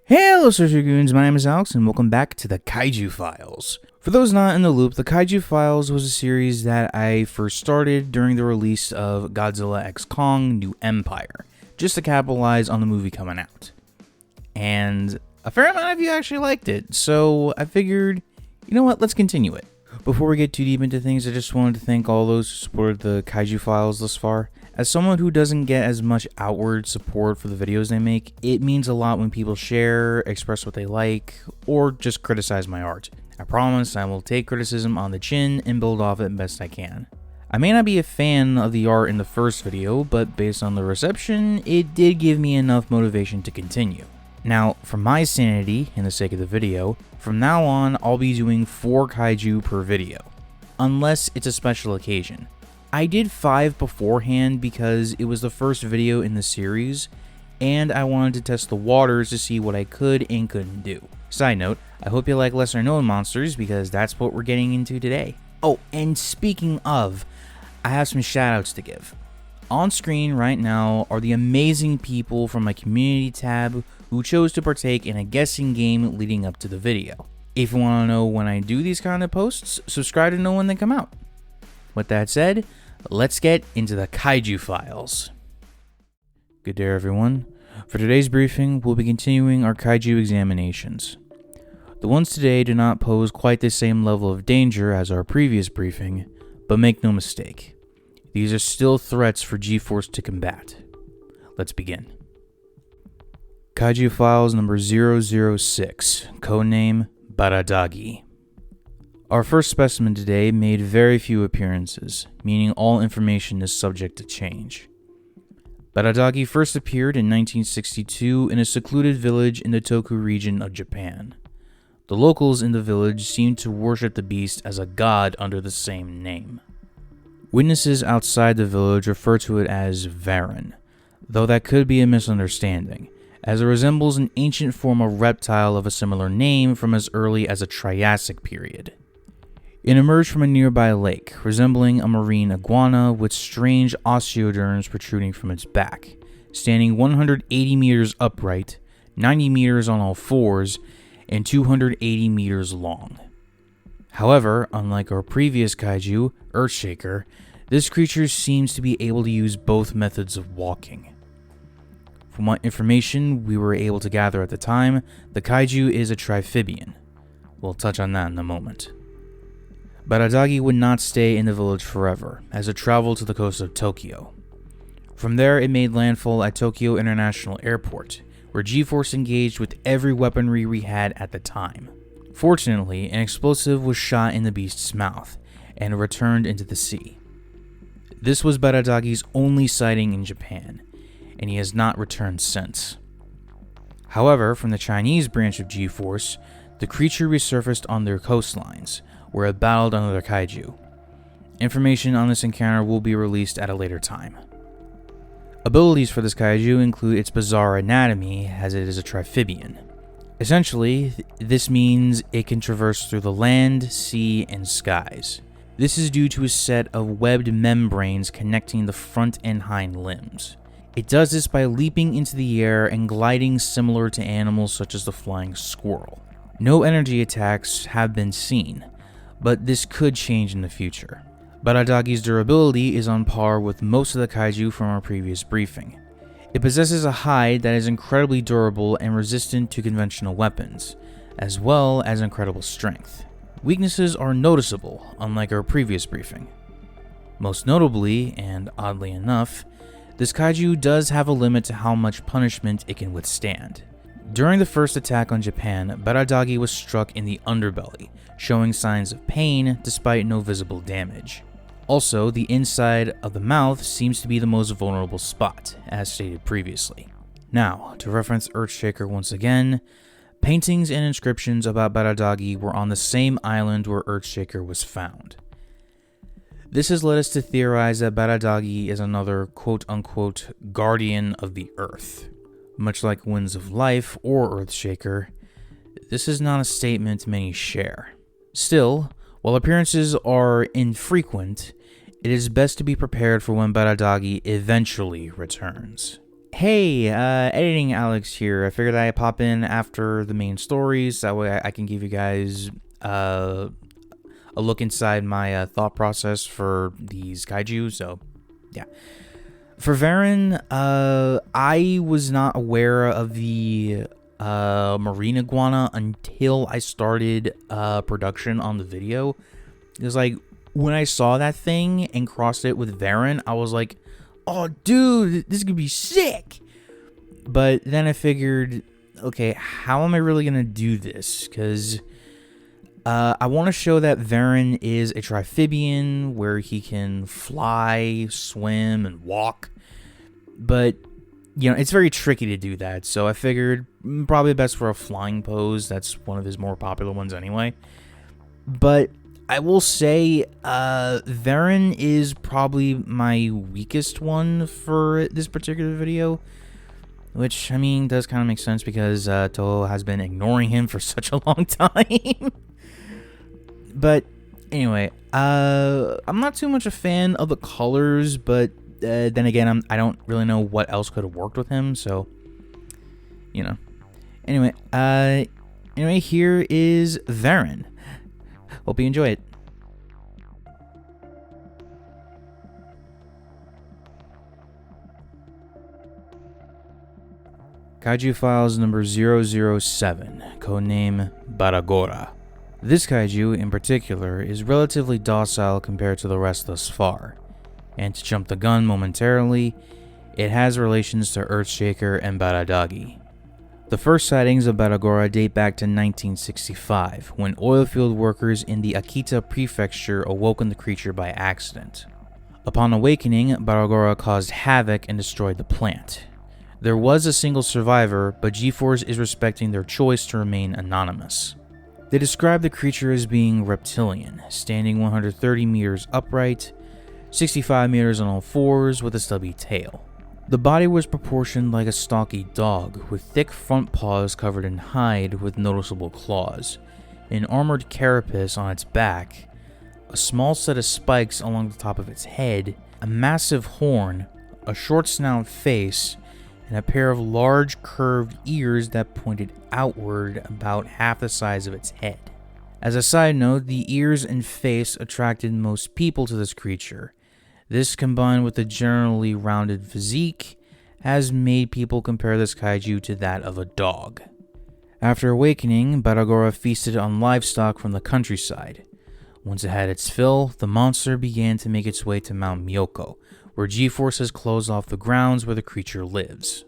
Hello, Sorcerer Goons, my name is Alex, and welcome back to the Kaiju Files. For those not in the loop, the Kaiju Files was a series that I first started during the release of Godzilla x Kong: New Empire, just to capitalize on the movie coming out. And a fair amount of you actually liked it, so I figured, you know what, let's continue it. Before we get too deep into things, I just wanted to thank all those who supported the Kaiju Files thus far. As someone who doesn't get as much outward support for the videos they make, it means a lot when people share, express what they like, or just criticize my art. I promise I will take criticism on the chin and build off it best I can. I may not be a fan of the art in the first video, but based on the reception, it did give me enough motivation to continue. Now, for my sanity, and the sake of the video, from now on I'll be doing 4 kaiju per video, unless it's a special occasion. I did 5 beforehand because it was the first video in the series, and I wanted to test the waters to see what I could and couldn't do. Side note, I hope you like lesser known monsters because that's what we're getting into today. Oh, and speaking of, I have some shoutouts to give. On screen right now are the amazing people from my community tab who chose to partake in a guessing game leading up to the video. If you want to know when I do these kind of posts, subscribe to know when they come out. With that said, let's get into the Kaiju Files. Good day everyone. For today's briefing, we'll be continuing our kaiju examinations. The ones today do not pose quite the same level of danger as our previous briefing, but make no mistake, these are still threats for G-Force to combat. Let's begin. Kaiju Files number 006, codename Baradagi. Our first specimen today made very few appearances, meaning all information is subject to change. Baradagi first appeared in 1962 in a secluded village in the Toku region of Japan. The locals in the village seemed to worship the beast as a god under the same name. Witnesses outside the village refer to it as Varan, though that could be a misunderstanding, as it resembles an ancient form of reptile of a similar name from as early as the Triassic period. It emerged from a nearby lake, resembling a marine iguana with strange osteoderms protruding from its back, standing 180 meters upright, 90 meters on all fours, and 280 meters long. However, unlike our previous kaiju, Earthshaker, this creature seems to be able to use both methods of walking. From what information we were able to gather at the time, the kaiju is a triphibian. We'll touch on that in a moment. Baradagi would not stay in the village forever, as it traveled to the coast of Tokyo. From there, it made landfall at Tokyo International Airport, where G-Force engaged with every weaponry we had at the time. Fortunately, an explosive was shot in the beast's mouth, and returned into the sea. This was Baradagi's only sighting in Japan, and he has not returned since. However, from the Chinese branch of G-Force, the creature resurfaced on their coastlines, where it battled another kaiju. Information on this encounter will be released at a later time. Abilities for this kaiju include its bizarre anatomy, as it is a triphibian. Essentially, this means it can traverse through the land, sea, and skies. This is due to a set of webbed membranes connecting the front and hind limbs. It does this by leaping into the air and gliding similar to animals such as the flying squirrel. No energy attacks have been seen, but this could change in the future. Baradagi's durability is on par with most of the kaiju from our previous briefing. It possesses a hide that is incredibly durable and resistant to conventional weapons, as well as incredible strength. Weaknesses are noticeable, unlike our previous briefing. Most notably, and oddly enough, this kaiju does have a limit to how much punishment it can withstand. During the first attack on Japan, Baradagi was struck in the underbelly, showing signs of pain despite no visible damage. Also, the inside of the mouth seems to be the most vulnerable spot, as stated previously. Now, to reference Earthshaker once again, paintings and inscriptions about Baradagi were on the same island where Earthshaker was found. This has led us to theorize that Baradagi is another quote-unquote guardian of the Earth. Much like Winds of Life or Earthshaker, this is not a statement many share. Still, while appearances are infrequent, it is best to be prepared for when Baradagi eventually returns. Hey, editing Alex here. I figured I'd pop in after the main stories. That way I can give you guys a look inside my thought process for these kaiju. So, yeah. For Varen, I was not aware of the marine iguana until I started production on the video. It was like, when I saw that thing and crossed it with Varen, I was like, oh, dude, this could be sick. But then I figured, okay, how am I really going to do this? Because I want to show that Varen is a triphibian where he can fly, swim, and walk. But, you know, it's very tricky to do that. So I figured probably best for a flying pose. That's one of his more popular ones anyway. But I will say, Varen is probably my weakest one for this particular video. Which, I mean, does kind of make sense because Toho has been ignoring him for such a long time. But, anyway, I'm not too much a fan of the colors, but then again, I don't really know what else could have worked with him, so, you know. Anyway, here is Varen. Hope you enjoy it. Kaiju Files number 007, codename Bagora. This kaiju, in particular, is relatively docile compared to the rest thus far. And to jump the gun momentarily, it has relations to Earthshaker and Bagi. The first sightings of Bagora date back to 1965, when oilfield workers in the Akita prefecture awoken the creature by accident. Upon awakening, Bagora caused havoc and destroyed the plant. There was a single survivor, but G-Force is respecting their choice to remain anonymous. They describe the creature as being reptilian, standing 130 meters upright, 65 meters on all fours with a stubby tail. The body was proportioned like a stocky dog, with thick front paws covered in hide with noticeable claws, an armored carapace on its back, a small set of spikes along the top of its head, a massive horn, a short snout face, and a pair of large curved ears that pointed outward about half the size of its head. As a side note, the ears and face attracted most people to this creature. This, combined with a generally rounded physique, has made people compare this kaiju to that of a dog. After awakening, Bagora feasted on livestock from the countryside. Once it had its fill, the monster began to make its way to Mount Myoko, where G-Force has closed off the grounds where the creature lives.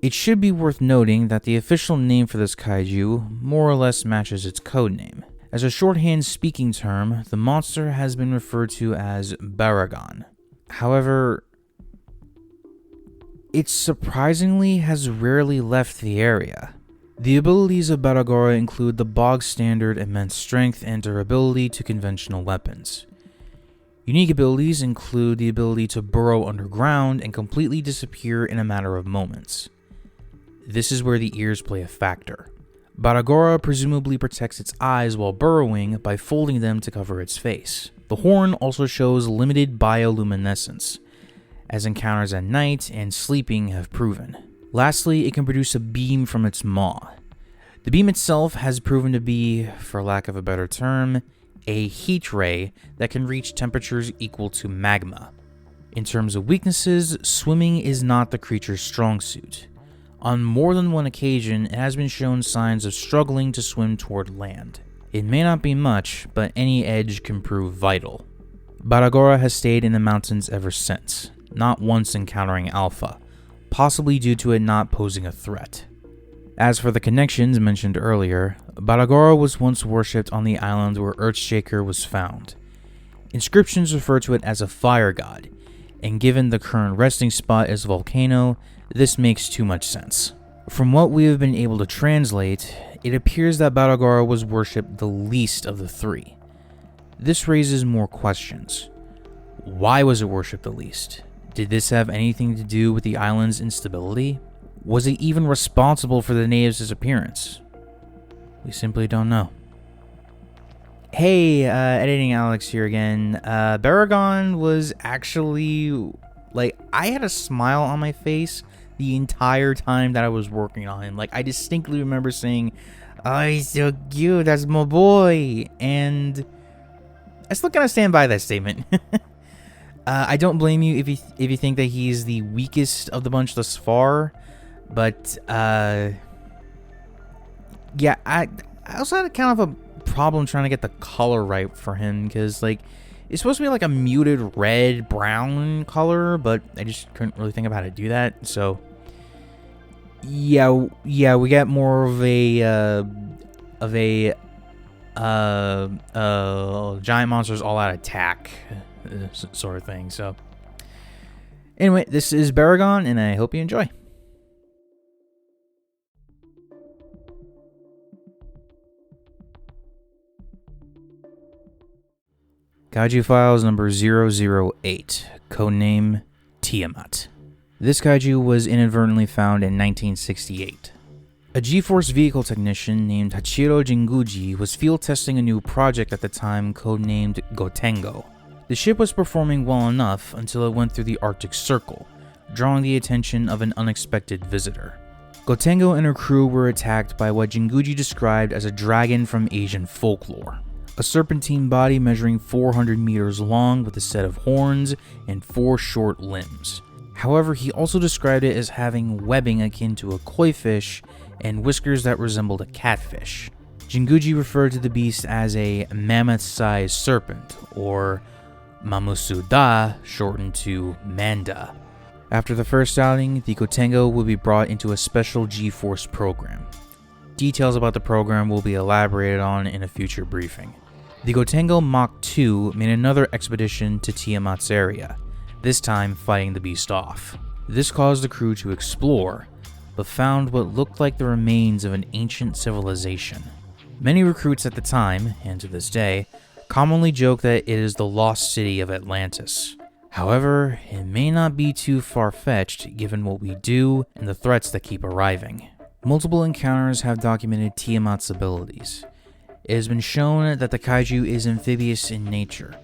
It should be worth noting that the official name for this kaiju more or less matches its codename. As a shorthand speaking term, the monster has been referred to as Baragon. However, it surprisingly has rarely left the area. The abilities of Bagora include the bog standard immense strength and durability to conventional weapons. Unique abilities include the ability to burrow underground and completely disappear in a matter of moments. This is where the ears play a factor. Bagora presumably protects its eyes while burrowing by folding them to cover its face. The horn also shows limited bioluminescence, as encounters at night and sleeping have proven. Lastly, it can produce a beam from its maw. The beam itself has proven to be, for lack of a better term, a heat ray that can reach temperatures equal to magma. In terms of weaknesses, swimming is not the creature's strong suit. On more than one occasion, it has been shown signs of struggling to swim toward land. It may not be much, but any edge can prove vital. Bagora has stayed in the mountains ever since, not once encountering Alpha, possibly due to it not posing a threat. As for the connections mentioned earlier, Bagora was once worshipped on the island where Earthshaker was found. Inscriptions refer to it as a fire god, and given the current resting spot as a volcano, this makes too much sense. From what we have been able to translate, it appears that Bagora was worshipped the least of the three. This raises more questions. Why was it worshipped the least? Did this have anything to do with the island's instability? Was it even responsible for the natives' disappearance? We simply don't know. Hey, editing Alex here again. Baragon was actually, I had a smile on my face the entire time that I was working on him. Like, I distinctly remember saying, "Oh, he's so cute, that's my boy," and I still kind of stand by that statement. I don't blame you if you think that he's the weakest of the bunch thus far, but yeah, I also had kind of a problem trying to get the color right for him, because like it's supposed to be like a muted red brown color, but I just couldn't really think of how to do that. So yeah, we get more of a giant monsters all out attack sort of thing. So anyway, this is Baragon, and I hope you enjoy. Kaiju Files number 008, codename Tiamat. This kaiju was inadvertently found in 1968. A G-Force vehicle technician named Hachiro Jinguji was field testing a new project at the time codenamed Gotengo. The ship was performing well enough until it went through the Arctic Circle, drawing the attention of an unexpected visitor. Gotengo and her crew were attacked by what Jinguji described as a dragon from Asian folklore. A serpentine body measuring 400 meters long with a set of horns and 4 short limbs. However, he also described it as having webbing akin to a koi fish and whiskers that resembled a catfish. Jinguji referred to the beast as a mammoth-sized serpent, or Mamusuda, shortened to Manda. After the first outing, the Gotengo will be brought into a special G-Force program. Details about the program will be elaborated on in a future briefing. The Gotengo Mach 2 made another expedition to Tiamat's area, this time fighting the beast off. This caused the crew to explore, but found what looked like the remains of an ancient civilization. Many recruits at the time, and to this day, commonly joke that it is the lost city of Atlantis. However, it may not be too far-fetched given what we do and the threats that keep arriving. Multiple encounters have documented Tiamat's abilities. It has been shown that the kaiju is amphibious in nature.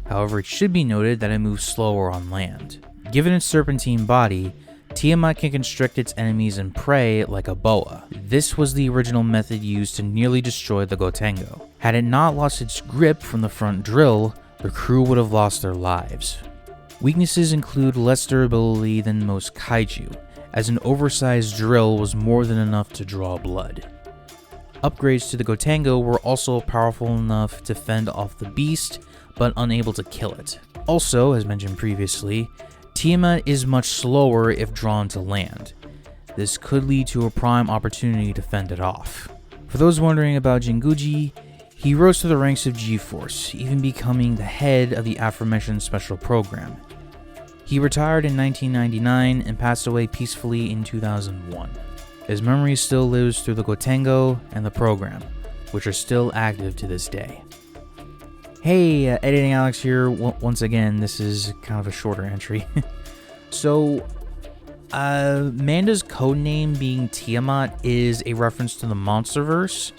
However, it should be noted that it moves slower on land. Given its serpentine body, Tiamat can constrict its enemies and prey like a boa. This was the original method used to nearly destroy the Gotengo. Had it not lost its grip from the front drill, the crew would have lost their lives. Weaknesses include less durability than most kaiju, as an oversized drill was more than enough to draw blood. Upgrades to the Gotengo were also powerful enough to fend off the beast, but unable to kill it. Also, as mentioned previously, Tiamat is much slower if drawn to land. This could lead to a prime opportunity to fend it off. For those wondering about Jinguji, he rose to the ranks of G-Force, even becoming the head of the aforementioned special program. He retired in 1999 and passed away peacefully in 2001. His memory still lives through the Gotengo and the program, which are still active to this day. Hey, Editing Alex here. Once again, this is kind of a shorter entry. So, Manda's codename being Tiamat is a reference to the MonsterVerse,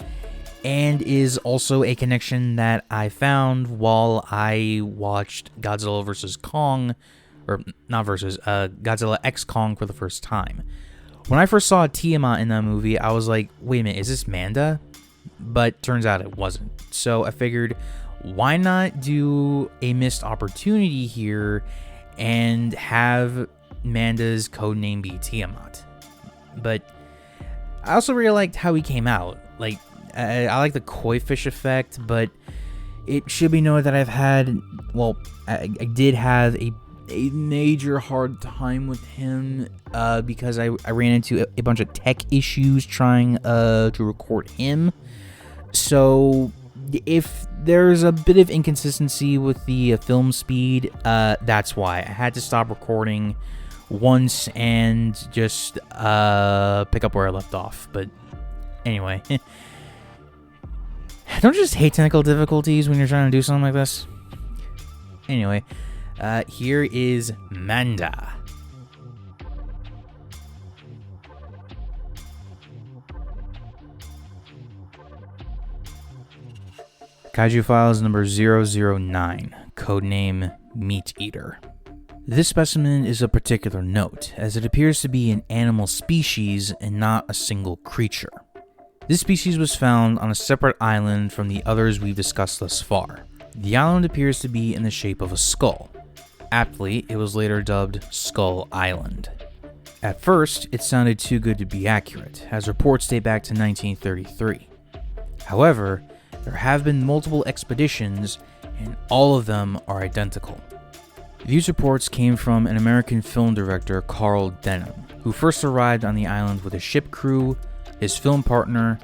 and is also a connection that I found while I watched Godzilla vs. Kong, or not versus, Godzilla X Kong for the first time. When I first saw Tiamat in that movie, I was like, wait a minute, is this Manda? But turns out it wasn't. So I figured, why not do a missed opportunity here and have Manda's codename be Tiamat? But I also really liked how he came out. Like, I like the koi fish effect, but it should be noted that I did have a major hard time with him because I ran into a bunch of tech issues trying to record him. So if there's a bit of inconsistency with the film speed, that's why. I had to stop recording once and just pick up where I left off. But anyway, don't you just hate technical difficulties when you're trying to do something like this? Anyway, here is Manda. Kaiju Files number 009, codename Meat Eater. This specimen is of particular note, as it appears to be an animal species and not a single creature. This species was found on a separate island from the others we've discussed thus far. The island appears to be in the shape of a skull. Aptly, it was later dubbed Skull Island. At first, it sounded too good to be accurate, as reports date back to 1933. However, there have been multiple expeditions, and all of them are identical. These reports came from an American film director, Carl Denham, who first arrived on the island with a ship crew, his film partner,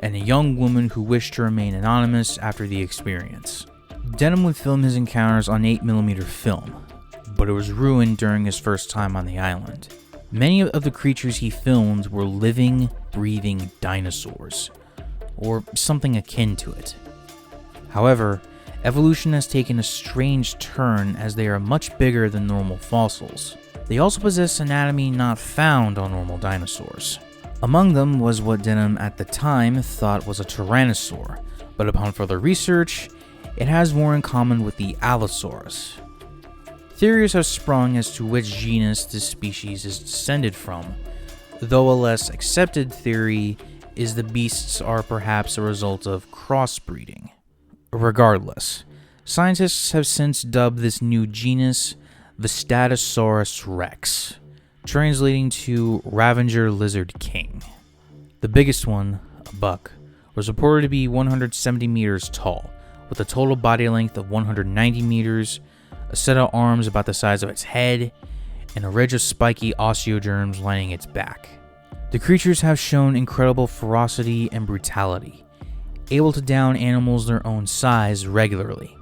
and a young woman who wished to remain anonymous after the experience. Denham would film his encounters on 8mm film, but it was ruined during his first time on the island. Many of the creatures he filmed were living, breathing dinosaurs, or something akin to it. However, evolution has taken a strange turn as they are much bigger than normal fossils. They also possess anatomy not found on normal dinosaurs. Among them was what Denham at the time thought was a tyrannosaur, but upon further research, it has more in common with the Allosaurus. Theories have sprung as to which genus this species is descended from, though a less accepted theory is the beasts are perhaps a result of crossbreeding. Regardless, scientists have since dubbed this new genus Vistatosaurus rex, translating to Ravager Lizard King. The biggest one, a buck, was reported to be 170 meters tall, with a total body length of 190 meters, a set of arms about the size of its head, and a ridge of spiky osteoderms lining its back. The creatures have shown incredible ferocity and brutality, able to down animals their own size regularly.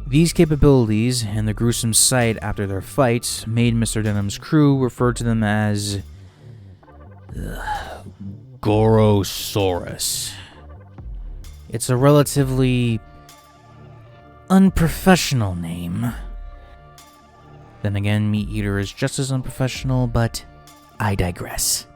These capabilities and the gruesome sight after their fights made Mr. Denham's crew refer to them as Gorosaurus. It's a relatively unprofessional name. Then again, Meat Eater is just as unprofessional, but I digress.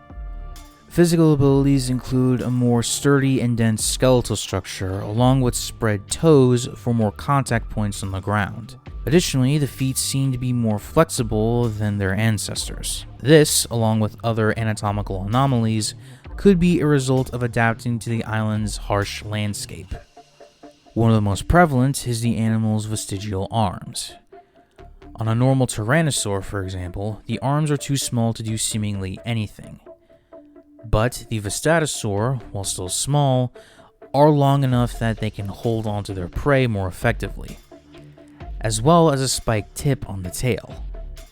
Physical abilities include a more sturdy and dense skeletal structure, along with spread toes for more contact points on the ground. Additionally, the feet seem to be more flexible than their ancestors. This, along with other anatomical anomalies, could be a result of adapting to the island's harsh landscape. One of the most prevalent is the animal's vestigial arms. On a normal tyrannosaur, for example, the arms are too small to do seemingly anything. But the Vistatosaur, while still small, are long enough that they can hold onto their prey more effectively, as well as a spiked tip on the tail.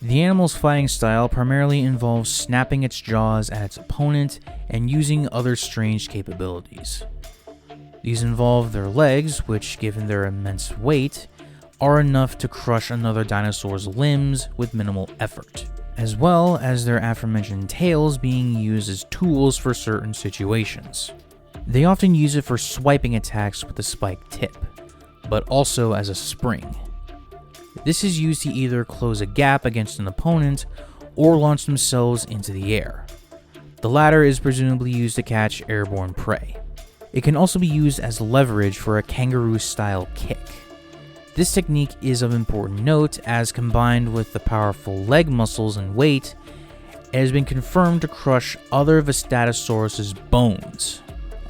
The animal's fighting style primarily involves snapping its jaws at its opponent and using other strange capabilities. These involve their legs, which, given their immense weight, are enough to crush another dinosaur's limbs with minimal effort, as well as their aforementioned tails being used as tools for certain situations. They often use it for swiping attacks with a spiked tip, but also as a spring. This is used to either close a gap against an opponent or launch themselves into the air. The latter is presumably used to catch airborne prey. It can also be used as leverage for a kangaroo-style kick. This technique is of important note as combined with the powerful leg muscles and weight, it has been confirmed to crush other Vistatosaurus' bones.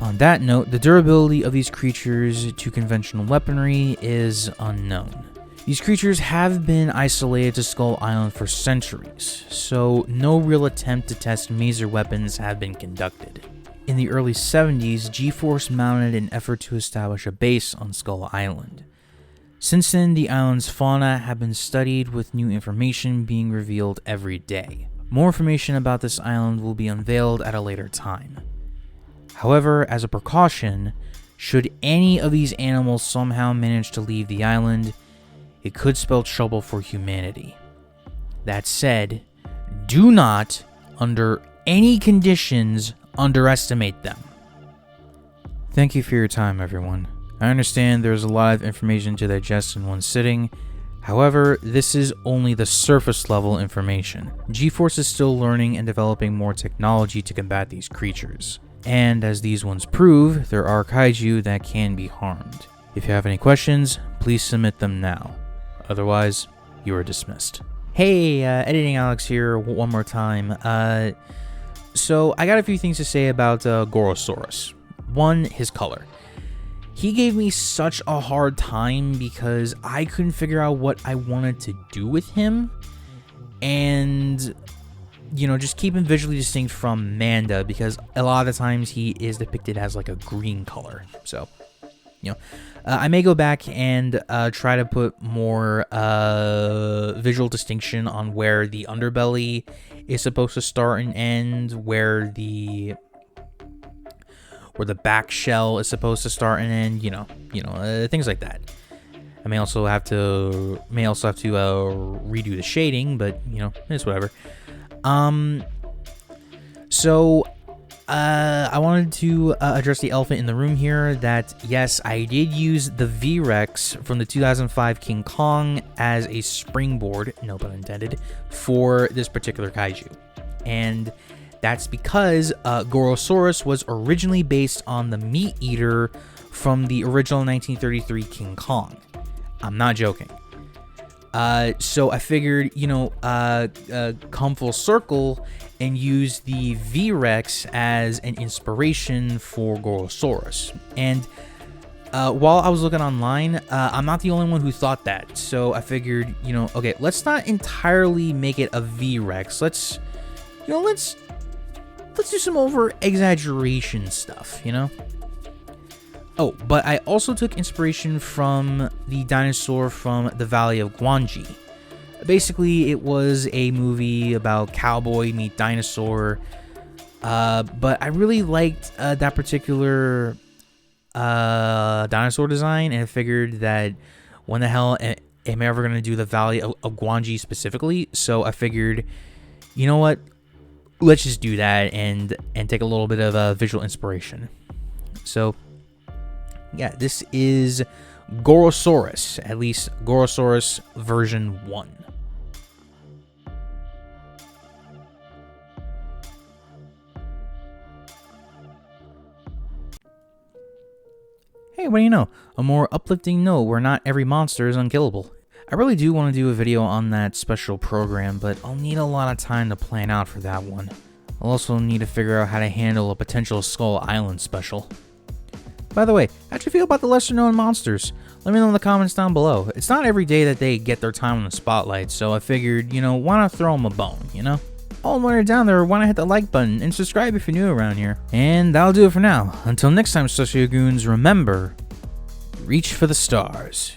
On that note, the durability of these creatures to conventional weaponry is unknown. These creatures have been isolated to Skull Island for centuries, so no real attempt to test maser weapons have been conducted. In the early 70s, G-Force mounted an effort to establish a base on Skull Island. Since then, the island's fauna have been studied with new information being revealed every day. More information about this island will be unveiled at a later time. However, as a precaution, should any of these animals somehow manage to leave the island, it could spell trouble for humanity. That said, do not, under any conditions, underestimate them. Thank you for your time, everyone. I understand there's a lot of information to digest in one sitting. However, this is only the surface level information. G-Force is still learning and developing more technology to combat these creatures. And as these ones prove, there are kaiju that can be harmed. If you have any questions, please submit them now. Otherwise, you are dismissed. Hey, Editing Alex here one more time. So I got a few things to say about Gorosaurus. One, his color. He gave me such a hard time because I couldn't figure out what I wanted to do with him. And, just keep him visually distinct from Manda, because a lot of the times he is depicted as like a green color. So, I may go back and try to put more visual distinction on where the underbelly is supposed to start and end, where the back shell is supposed to start and end, things like that. I may also have to redo the shading, but it's whatever. So I wanted to address the elephant in the room here, that yes, I did use the V-Rex from the 2005 King Kong as a springboard, no pun intended, for this particular kaiju. And that's because Gorosaurus was originally based on the meat eater from the original 1933 King Kong. I'm not joking. So I figured, come full circle and use the V-Rex as an inspiration for Gorosaurus. And while I was looking online, I'm not the only one who thought that. So I figured, okay, let's not entirely make it a V-Rex. Let's do some over-exaggeration stuff, Oh, but I also took inspiration from the dinosaur from the Valley of Gwangi. Basically, it was a movie about cowboy meet dinosaur, but I really liked that particular dinosaur design, and I figured that when the hell am I ever going to do the Valley of Gwangi specifically? So I figured, you know what? Let's just do that and take a little bit of visual inspiration. So, yeah, this is Gorosaurus, at least Gorosaurus version 1. Hey, what do you know? A more uplifting note where not every monster is unkillable. I really do want to do a video on that special program, but I'll need a lot of time to plan out for that one. I'll also need to figure out how to handle a potential Skull Island special. By the way, how'd you feel about the lesser known monsters? Let me know in the comments down below. It's not every day that they get their time on the spotlight, so I figured, why not throw them a bone, Oh, and when you're down there, why not hit the like button and subscribe if you're new around here. And that'll do it for now. Until next time, Socio Goons, remember, reach for the stars.